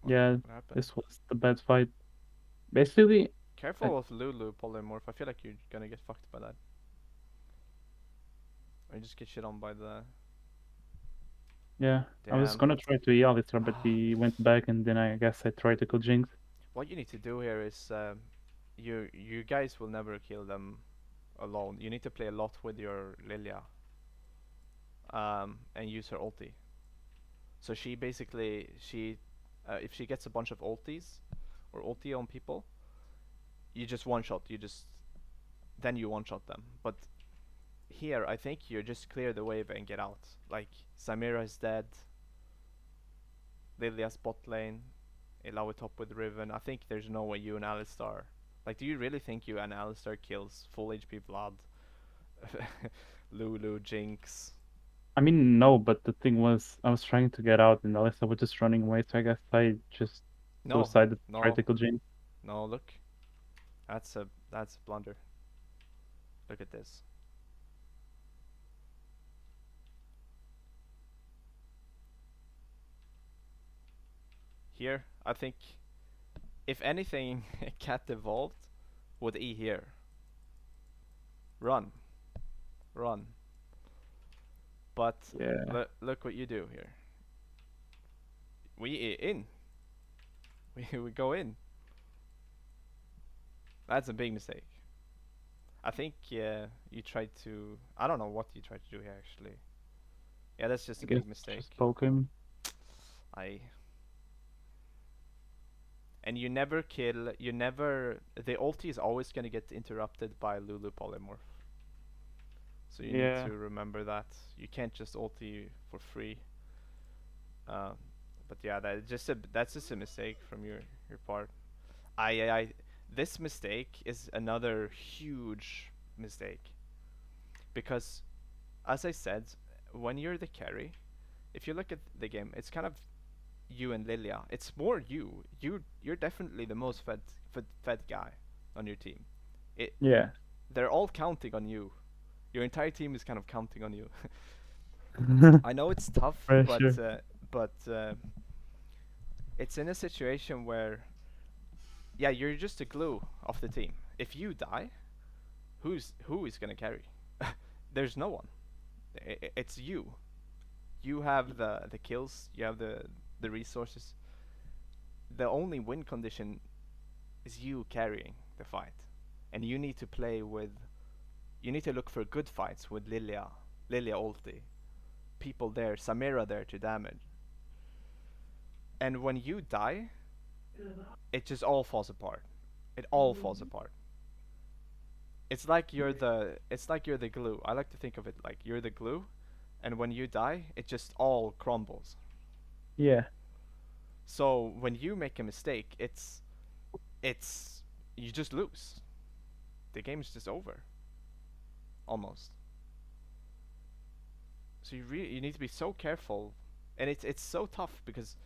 B: Yeah,
A: what happened?
B: this was the bad fight. Basically, I,
A: Careful of Lulu polymorph. I feel like you're gonna get fucked by that. Or you just get shit on by the.
B: yeah, I was
A: Damn.
B: gonna try to Alistar, but
A: Ah,
B: he went back, and then I guess I tried to kill Jinx.
A: what you need to do here is you guys will never kill them alone. You need to play a lot with your Lilia and use her ulti. So she basically she if she gets a bunch of ultis or ulti on people, you just one shot. You just then you one shot them. But here I think you just clear the wave and get out. Like Samira is dead. Lilia's bot lane. Allow top with Riven. I think there's no way you and Alistar. Like, do you really think you and Alistar kills full HP Vlad, Lulu, Jinx?
B: I mean, no, but the thing was, I was trying to get out, and Alistar was just running away, so I guess I just
A: No,
B: suicided to try
A: no,
B: to kill Jinx.
A: no. Look, that's a blunder. Look at this. Here, I think if anything, Cat evolved with E here. Run, run. But
B: Yeah,
A: look what you do here. We in. We go in. That's a big mistake. I think you tried to. I don't know what you tried to do here actually. Yeah, that's just
B: I
A: a
B: guess
A: big
B: just
A: mistake.
B: poke him.
A: I and you never kill. You never. The ulti is always gonna get interrupted by Lulu polymorph. So you need
B: Yeah.
A: to remember that you can't just ulti for free. Uh, but yeah, that's just a mistake from your part. I this mistake is another huge mistake because, as I said, when you're the carry, if you look at the game, it's kind of you and Lilia. It's more you. You're definitely the most fed guy on your team. It
B: Yeah.
A: they're all counting on you. Your entire team is kind of counting on you. I know it's tough,
B: Pressure.
A: but it's in a situation where yeah, you're just the glue of the team. If you die, who is gonna carry? There's no one. It's you. You have the kills. You have the resources. The only win condition is you carrying the fight, and you need to play with. You need to look for good fights with Lilia ulti, people there, Samira there to damage. And when you die, it just all falls apart. It all falls apart. It's like you're the glue. I like to think of it like you're the glue, and when you die, it just all crumbles.
B: Yeah.
A: So when you make a mistake, it's you just lose. The game is just over, almost. So you need to be so careful, and it's so tough because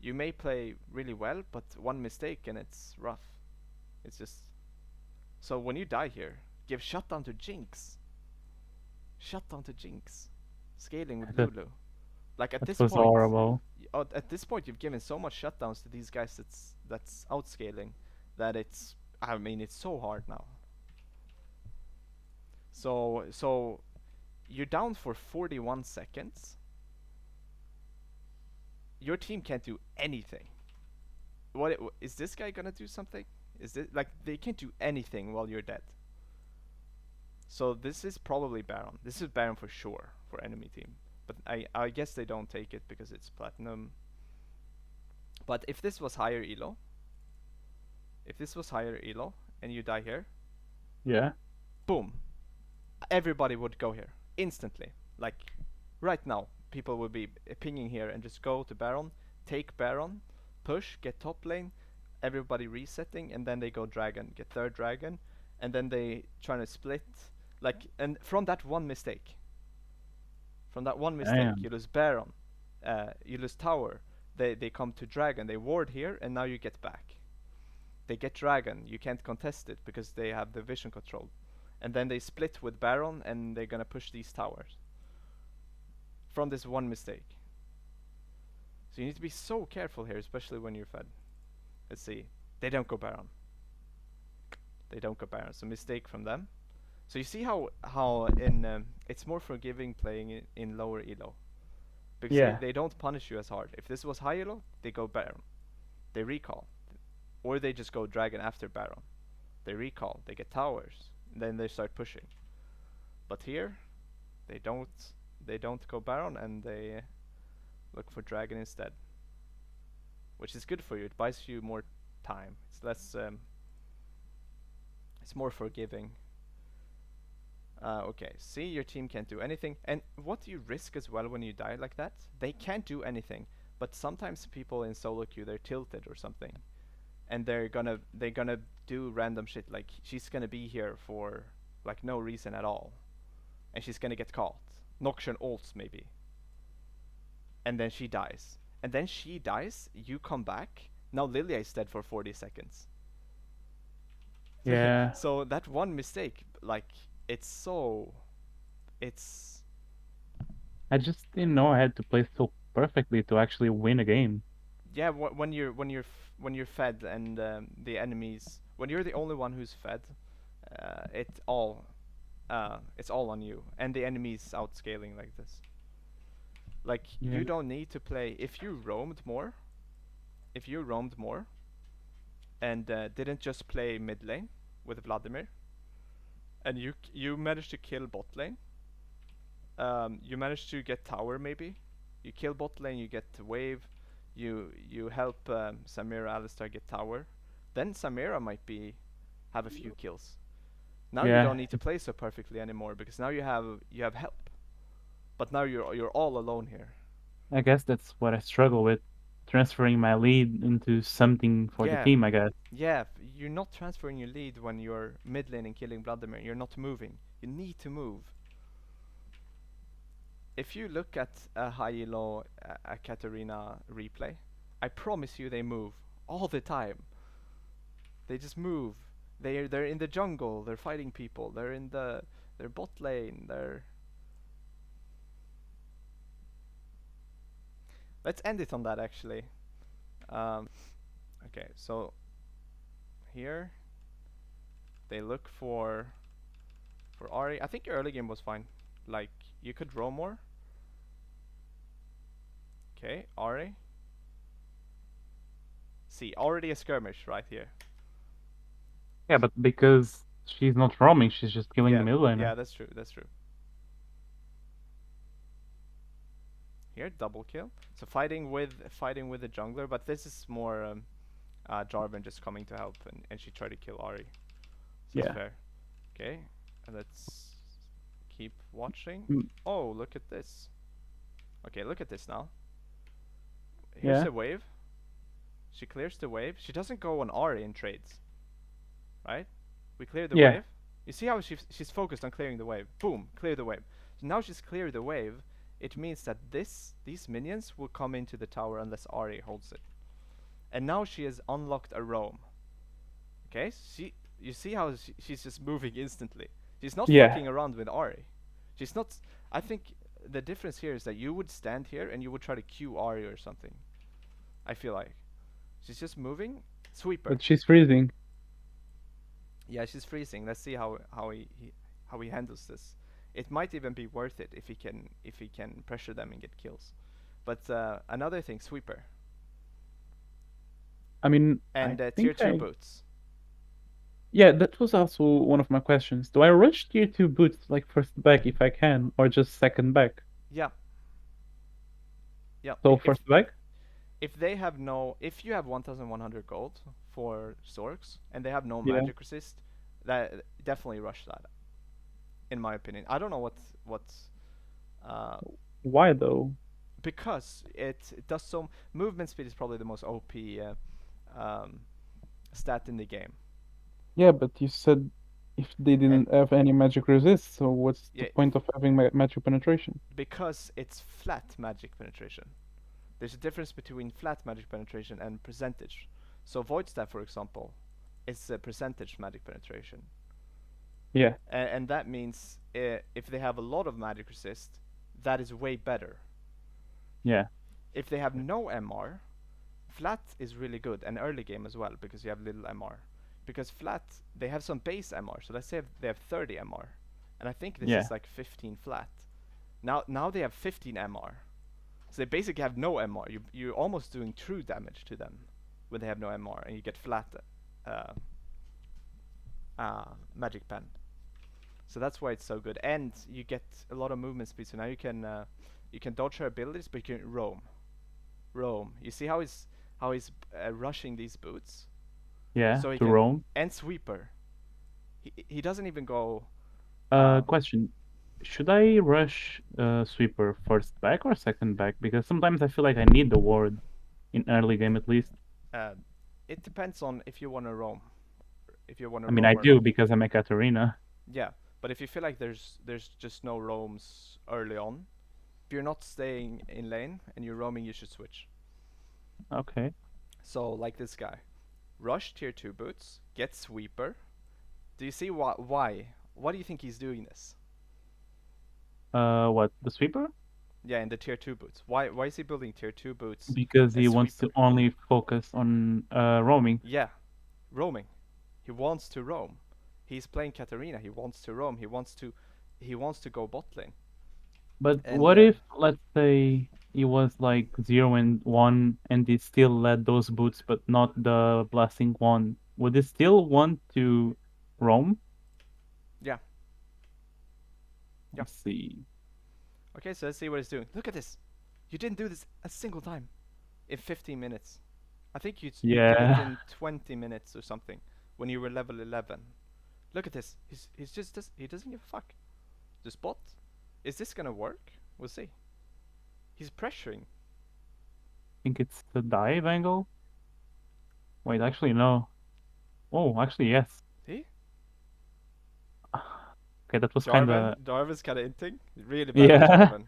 A: you may play really well, but one mistake and it's rough. It's just so when you die here, give shutdown to Jinx. Shutdown to Jinx. Scaling with
B: That
A: Lulu. Like
B: that was horrible.
A: at this point, you've given so much shutdowns to these guys that's outscaling that it's. I mean, it's so hard now. So you're down for 41 seconds. Your team can't do anything. Is this guy gonna do something? Is this like they can't do anything while you're dead? So this is probably Baron. This is Baron for sure for enemy team. But I guess they don't take it because it's platinum. But if this was higher elo, and you die here,
B: Yeah.
A: boom, everybody would go here instantly. Like right now, people would be pinging here and just go to Baron, take Baron, push, get top lane, everybody resetting, and then they go Dragon, get third Dragon, and then they trying to split. Like, and from that one mistake,
B: Damn.
A: you lose Baron, you lose Tower. They come to Dragon, they ward here, and now you get back. They get Dragon, you can't contest it because they have the vision control. And then they split with Baron, and they're gonna push these towers. From this one mistake. So you need to be so careful here, especially when you're fed. Let's see. They don't go Baron. They don't go Baron. So mistake from them. So you see how in it's more forgiving playing in lower elo because
B: Yeah.
A: they don't punish you as hard. If this was high elo, they go Baron, they recall, or they just go Dragon after Baron. They recall, they get towers, and then they start pushing. But here, they don't they don't go Baron and they look for Dragon instead, which is good for you. It buys you more time. It's less it's more forgiving. Okay, see, your team can't do anything. And what do you risk as well when you die like that? They can't do anything, but sometimes people in solo queue, they're tilted or something, and they're gonna do random shit. Like she's gonna be here for like no reason at all, and she's gonna get caught. Noxian ults maybe, and then she dies. And then she dies. You come back. Now Lilia is dead for 40 seconds.
B: Yeah.
A: So that one mistake, like it's so, it's
B: I just didn't know I had to play so perfectly to actually win a game.
A: yeah. When you're fed and the enemies, when you're the only one who's fed, it's all on you, and the enemies outscaling like this. Like
B: Yeah.
A: you don't need to play if you roamed more. If you roamed more and didn't just play mid lane with Vladimir, and you managed to kill bot lane, you manage to get tower maybe. You kill bot lane, you get wave. You help Samira Alistar get tower. Then Samira might be have a few kills. Now you don't
B: Yeah,
A: need to play so perfectly anymore because now you have help. But now you're all alone here.
B: I guess that's what I struggle with, transferring my lead into something for the
A: Yeah,
B: team, I guess.
A: yeah. You're not transferring your lead when you're mid lane and killing Vladimir. You're not moving. You need to move. If you look at a high elo a Katarina replay, I promise you they move all the time. They just move. They're in the jungle. They're fighting people. They're bot lane. They're Let's end it on that actually. Um, okay, so here they look for Ari. I think your early game was fine. Like you could roam more. Okay, Ari. See, already a skirmish right here.
B: Yeah, but because she's not roaming, she's just killing the
A: Yeah,
B: middle laner.
A: yeah, that's true. That's true. Here, double kill. So fighting with the jungler, but this is more Jarvan just coming to help, and she tried to kill Ari. So it's
B: Yeah.
A: fair. Okay, let's keep watching.
B: Mm,
A: Oh, look at this. Okay, look at this now. Here's
B: yeah.
A: a wave. She clears the wave. She doesn't go on Ari in trades, right? We clear the
B: Yeah.
A: wave. You see how she's focused on clearing the wave. Boom, clear the wave. So now she's cleared the wave. It means that these minions will come into the tower unless Ari holds it. And now she has unlocked a roam. Okay, you see how she's just moving instantly. She's not
B: Yeah.
A: fucking around with Ari. She's not. I think the difference here is that you would stand here and you would try to Q Ari or something. I feel like she's just moving. Sweeper.
B: But she's freezing.
A: Yeah, she's freezing. Let's see how he handles this. It might even be worth it if he can pressure them and get kills. But another thing, sweeper
B: I mean, I
A: and tier
B: think
A: two
B: I.
A: boots.
B: Yeah, that was also one of my questions. Do I rush tier 2 boots like first back if I can, or just second back?
A: Yeah, yeah.
B: So first back?
A: If they have no, if you have 1,100 gold for Storks and they have no
B: Yeah.
A: magic resist, that definitely rush that. In my opinion, I don't know what's uh,
B: Why though?
A: because it does some movement speed is probably the most OP um, stat in the game.
B: Yeah, but you said if they
A: And
B: didn't have any magic resist, so what's the
A: yeah,
B: point of having magic penetration?
A: because it's flat magic penetration. There's a difference between flat magic penetration and percentage. So Void Staff, for example, is a percentage magic penetration,
B: Yeah,
A: and that means if they have a lot of magic resist, that is way better.
B: yeah,
A: If they have no MR, flat is really good, and early game as well because you have little MR. Because flat, they have some base MR. So let's say they have 30 MR, and I think this
B: yeah,
A: is like 15 flat. Now they have 15 MR. So they basically have no MR. You're almost doing true damage to them when they have no MR, and you get flat uh, magic pen. So that's why it's so good, and you get a lot of movement speed. So now you can dodge her abilities, but you can roam. You see how he's rushing these boots,
B: yeah,
A: so he
B: to
A: can
B: roam.
A: and sweeper. He doesn't even go.
B: Question. Should I rush sweeper first back or second back? Because sometimes I feel like I need the ward in early game at least.
A: Uh, it depends on if you want to roam, if you want to
B: I mean, I
A: roam or not.
B: do because I'm a Katarina.
A: Yeah, but if you feel like there's just no roams early on, if you're not staying in lane and you're roaming, you should switch.
B: Okay.
A: So like this guy, rush tier two boots, get sweeper. Do you see why? Why do you think he's doing this?
B: What, the sweeper?
A: Yeah, in the tier two boots. Why is he building tier two boots
B: Because
A: and
B: he wants to
A: sweeper?
B: only focus on roaming.
A: Yeah, roaming. He wants to roam. He's playing Katarina. He wants to roam. He wants to go bot lane.
B: But
A: And
B: what if, let's say, he was like 0 and 1 and he still led those boots but not the blasting one? Would he still want to roam?
A: yeah, yeah.
B: Let's see.
A: Okay, so let's see what he's doing. Look at this. You didn't do this a single time in 15 minutes. I think you did it
B: Yeah.
A: in 20 minutes or something when you were level 11. Look at this. He's just he doesn't give a fuck. The spot. Is this gonna work? We'll see. He's pressuring.
C: Think it's the dive angle? Wait, actually no. Oh, actually yes.
A: See?
C: Okay, that was kinda.
A: Jarvan's kind of inting. Really bad of
C: Yeah.
A: Jarvan.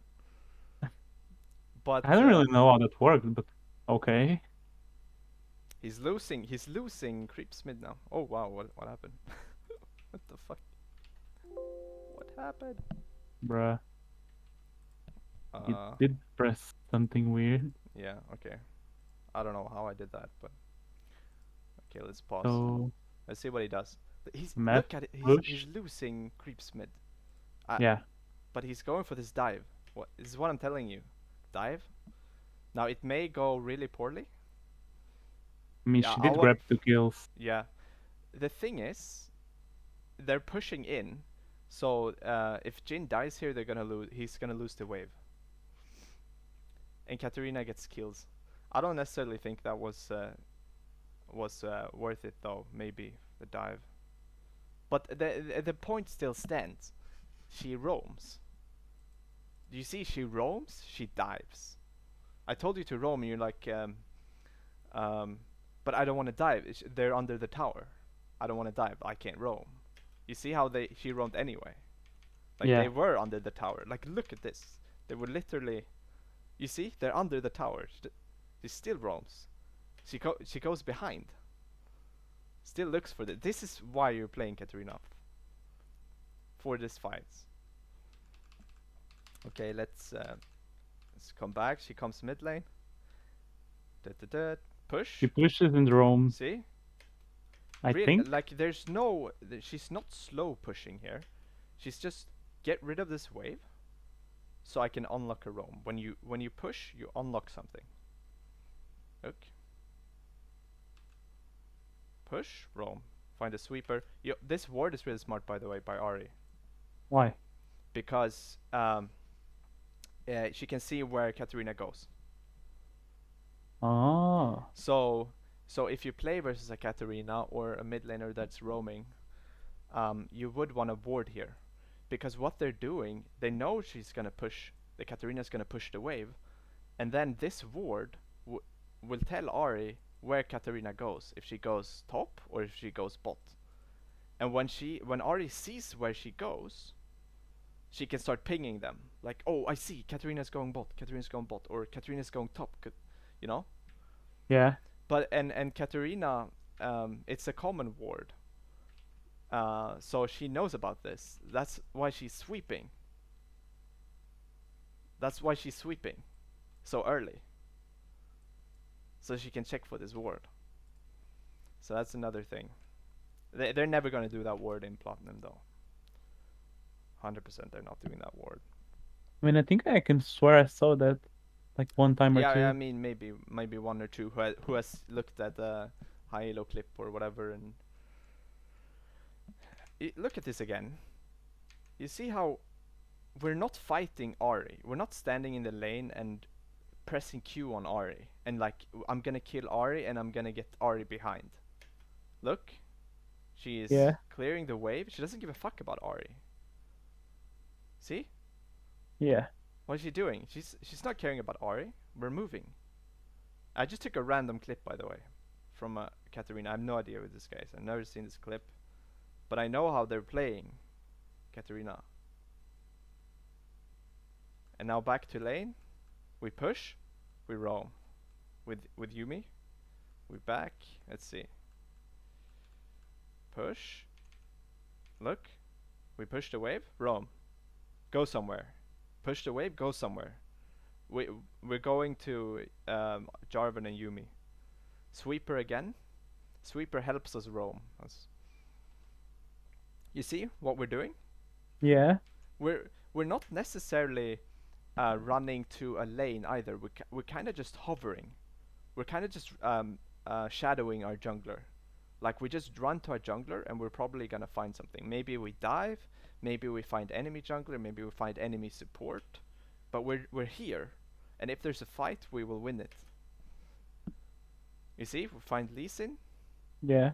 A: But
C: I don't really know how that worked, but okay.
A: he's losing. He's losing creeps mid now. Oh wow, what happened? What the fuck? What happened?
C: Bruh. He
A: Uh,
C: did press something weird.
A: yeah. Okay. I don't know how I did that, but okay. Let's pause.
C: So,
A: Let's see what he does. He's
C: Matt
A: look at it. He's
C: push.
A: losing creeps mid. Uh,
C: Yeah.
A: but he's going for this dive. What this is what I'm telling you. Dive. Now it may go really poorly.
C: I mean,
A: Yeah.
C: she
A: I
C: did
A: want.
C: grab 2 kills.
A: Yeah. The thing is, they're pushing in. So if Jin dies here, they're gonna lose. He's gonna lose the wave, and Katarina gets kills. I don't necessarily think that was worth it though. Maybe the dive, but the point still stands. She roams. Do you see? She roams. She dives. I told you to roam, and you're like, um, but I don't want to dive. They're under the tower. I don't want to dive. I can't roam. You see how she roamed anyway. Like
C: Yeah.
A: they were under the tower. Like look at this. They were literally. You see, they're under the tower. She still roams. She goes behind. Still looks for this. This is why you're playing Katarina. For this fight. Okay, let's come back. She comes mid lane. Da, da, da. Push.
C: She pushes and roams,
A: See?
C: I
A: Really,
C: think.
A: like there's no. She's not slow pushing here. She's just get rid of this wave, so I can unlock a roam. When you push, you unlock something. Look. Push, roam. Find a sweeper. This ward is really smart, by the way, by Ari,
C: Why?
A: because she can see where Katarina goes.
C: Oh.
A: So if you play versus a Katarina or a mid laner that's roaming, you would want to ward here, because what they're doing, they know she's gonna push. The Katarina's gonna push the wave, and then this ward will tell Ari where Katarina goes, if she goes top or if she goes bot. And when Ari sees where she goes, she can start pinging them. Like, oh, I see Katarina's going bot, Katarina's going bot, or Katarina's going top. You know.
C: Yeah.
A: But and Katarina, it's a common ward. So she knows about this. That's why she's sweeping. That's why she's sweeping so early. So she can check for this ward. So that's another thing. They're never gonna do that ward in Platinum though. 100% they're not doing that ward.
C: I mean, I think I can swear I saw that like one time or
A: Yeah, I
C: two.
A: mean maybe one or two who has looked at the high elo clip or whatever, and look at this again. You see how we're not fighting Ari. We're not standing in the lane and pressing Q on Ari and like I'm gonna kill Ari and I'm gonna get Ari behind. Look, she is
C: Yeah.
A: clearing the wave. She doesn't give a fuck about Ari. See?
C: Yeah.
A: What is she doing? She's not caring about Ari. We're moving. I just took a random clip, by the way, from Katarina. I have no idea who this guy is. I've never seen this clip, but I know how they're playing Katarina. And now back to lane. We push. We roam. With Yumi. We back. Let's see. Push. Look. We push the wave. Roam. Go somewhere. Push the wave. Go somewhere. We're going to Jarvan and Yumi. Sweeper again. Sweeper helps us roam. You see what we're doing?
C: Yeah.
A: We're not necessarily running to a lane either. We're kind of just hovering. We're kind of just shadowing our jungler. Like we just run to our jungler and we're probably gonna find something. Maybe we dive. Maybe we find enemy jungler. Maybe we find enemy support. But we're here, and if there's a fight, we will win it. You see, we find Lee Sin.
C: Yeah.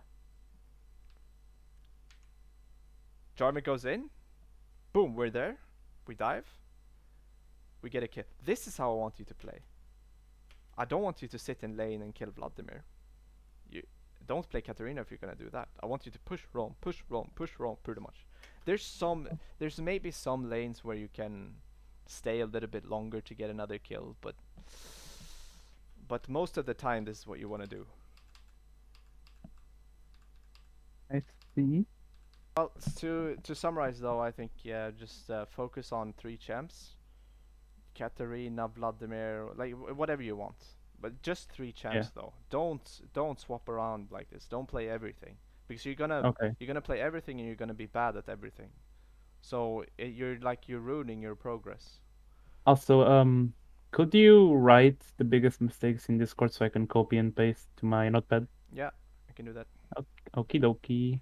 A: Jarvan goes in. Boom, we're there. We dive. We get a kill. This is how I want you to play. I don't want you to sit in lane and kill Vladimir. You don't play Katarina if you're gonna do that. I want you to push roam, push roam, push roam pretty much. There's maybe some lanes where you can stay a little bit longer to get another kill, but most of the time this is what you want to do.
C: I see.
A: Well, to summarize though, I think yeah, just focus on 3 champs. Katarina, Vladimir, like whatever you want. But just 3 champs though. Don't swap around like this. Don't play everything because
C: Okay.
A: you're gonna play everything and you're gonna be bad at everything. So you're ruining your progress.
C: Also, could you write the biggest mistakes in Discord so I can copy and paste to my notepad?
A: Yeah, I can do that.
C: Okie dokie.